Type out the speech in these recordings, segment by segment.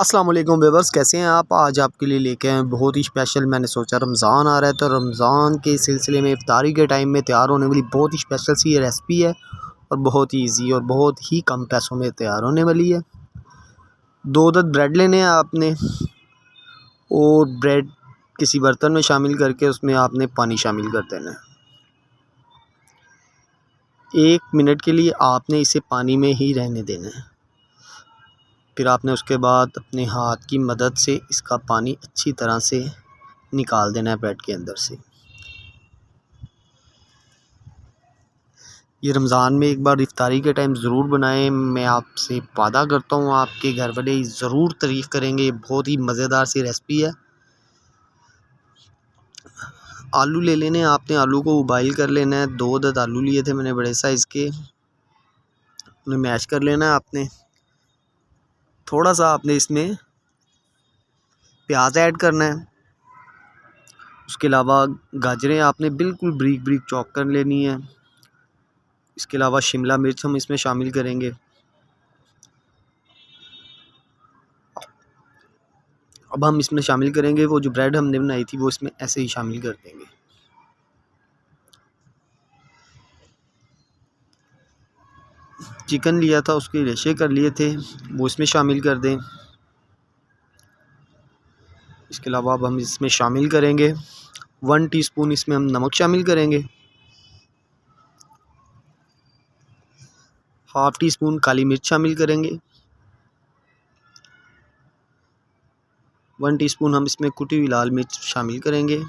अस्सलाम वालेकुम व्यूअर्स, कैसे हैं आप। आज आपके लिए लेके आए हैं बहुत ही स्पेशल। मैंने सोचा रमज़ान आ रहा है तो रमज़ान के सिलसिले में इफ्तारी के टाइम में तैयार होने वाली बहुत ही स्पेशल सी ये रेसिपी है और बहुत ही ईजी और बहुत ही कम पैसों में तैयार होने वाली है। 2 अदद ब्रेड लेने हैं आपने और ब्रेड किसी बर्तन में शामिल करके उसमें आपने पानी शामिल कर देना है। 1 मिनट के लिए आपने इसे पानी में ही रहने देना है। फिर आपने उसके बाद अपने हाथ की मदद से इसका पानी अच्छी तरह से निकाल देना है ब्रेड के अंदर से। ये रमज़ान में एक बार इफ्तारी के टाइम ज़रूर बनाएं। मैं आपसे वादा करता हूँ आपके घर वाले ज़रूर तारीफ़ करेंगे। ये बहुत ही मज़ेदार सी रेसिपी है। आलू ले लेने हैं आपने, आलू को उबाइल कर लेना है। 2 अदद आलू लिए थे मैंने बड़े साइज़ के, उन्हें मैश कर लेना है आपने। थोड़ा सा आपने इसमें प्याज ऐड करना है। उसके अलावा गाजरें आपने बिल्कुल बारीक बारीक चॉप कर लेनी है। इसके अलावा शिमला मिर्च हम इसमें शामिल करेंगे। अब हम इसमें शामिल करेंगे वो जो ब्रेड हमने बनाई थी, वो इसमें ऐसे ही शामिल कर देंगे। चिकन लिया था, उसके रेशे कर लिए थे, वो इसमें शामिल कर दें। इसके अलावा अब हम इसमें शामिल करेंगे 1 टीस्पून इसमें हम नमक शामिल करेंगे। हाफ़ टी स्पून काली मिर्च शामिल करेंगे। 1 टीस्पून हम इसमें कुटी हुई लाल मिर्च शामिल करेंगे।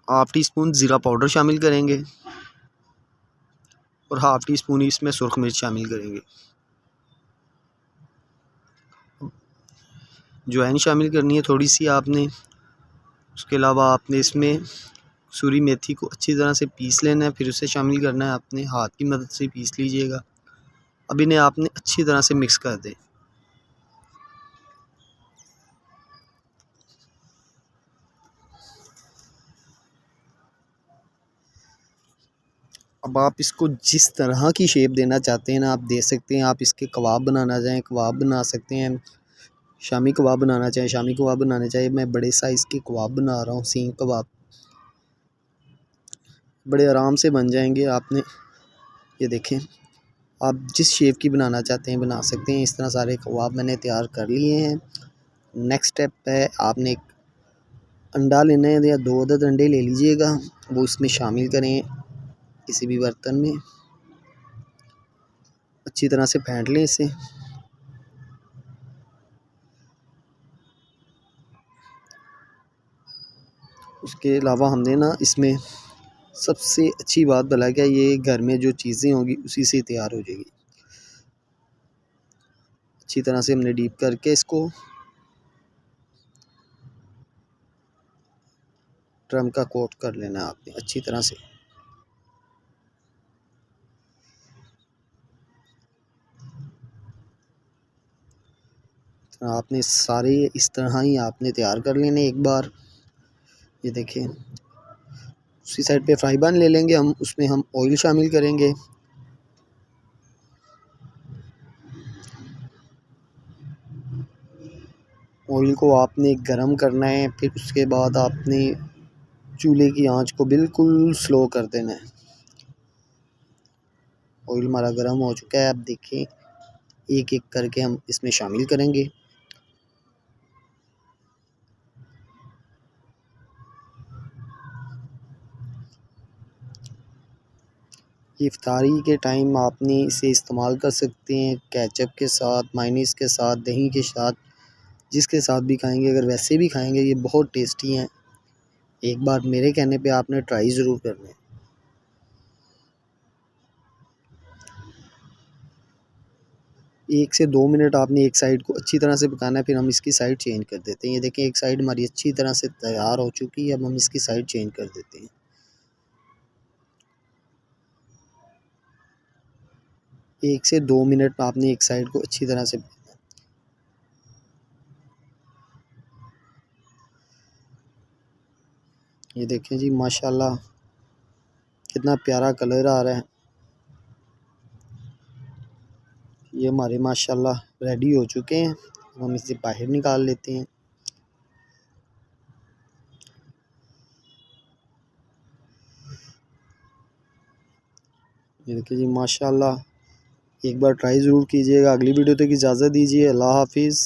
हाफ़ टी स्पून ज़ीरा पाउडर शामिल करेंगे और हाफ़ टी स्पून इसमें सुरख मिर्च शामिल करेंगे। अजवाइन शामिल करनी है थोड़ी सी आपने। उसके अलावा आपने इसमें कसूरी मेथी को अच्छी तरह से पीस लेना है, फिर उसे शामिल करना है। आपने हाथ की मदद से पीस लीजिएगा। अब इन्हें आपने अच्छी तरह से मिक्स कर दें। अब आप इसको जिस तरह की शेप देना चाहते हैं ना, आप दे सकते हैं। आप इसके कबाब बनाना चाहें कबाब बना सकते हैं, शामी कबाब बनाना चाहें शामी कबाब बनाना चाहिए। मैं बड़े साइज़ के कबाब बना रहा हूँ, सींग कबाब, बड़े आराम से बन जाएंगे। आपने ये देखें, आप जिस शेप की बनाना चाहते हैं बना सकते हैं। इस तरह सारे कबाब मैंने तैयार कर लिए हैं। नेक्स्ट स्टेप है, आपने एक अंडा लेना है या 2 अदद अंडे ले लीजिएगा, वो इसमें शामिल करें किसी भी बर्तन में। अच्छी तरह से फेंट लें इसे। उसके अलावा हमने ना इसमें सबसे अच्छी बात भला क्या, ये घर में जो चीज़ें होंगी उसी से तैयार हो जाएगी। अच्छी तरह से हमने डीप करके इसको ड्रम का कोट कर लेना है आपने अच्छी तरह से। आपने सारे इस तरह ही आपने तैयार कर लेने एक बार। ये देखें, उसी साइड पे फ्राई पैन ले लेंगे हम, उसमें हम ऑयल शामिल करेंगे। ऑयल को आपने गरम करना है, फिर उसके बाद आपने चूल्हे की आंच को बिल्कुल स्लो कर देना है। ऑयल हमारा गर्म हो चुका है। आप देखें, एक एक करके हम इसमें शामिल करेंगे। इफ्तारी के टाइम आपने इसे इस्तेमाल कर सकते हैं केचप के साथ, मायोनीज़ के साथ, दही के साथ, जिसके साथ भी खाएंगे। अगर वैसे भी खाएंगे ये बहुत टेस्टी हैं। एक बार मेरे कहने पे आपने ट्राई ज़रूर करना है। 1 से 2 मिनट आपने एक साइड को अच्छी तरह से पकाना है, फिर हम इसकी साइड चेंज कर देते हैं। ये देखें, एक साइड हमारी अच्छी तरह से तैयार हो चुकी है। अब हम इसकी साइड चेंज कर देते हैं। 1 से 2 मिनट आपने एक साइड को अच्छी तरह से। ये देखें जी, माशाल्लाह कितना प्यारा कलर आ रहा है। ये हमारे माशाल्लाह रेडी हो चुके हैं। हम इसे बाहर निकाल लेते हैं। ये देखिए जी माशाल्लाह, एक बार ट्राई ज़रूर कीजिएगा। अगली वीडियो तक इजाज़त दीजिए। अल्लाह हाफिज़।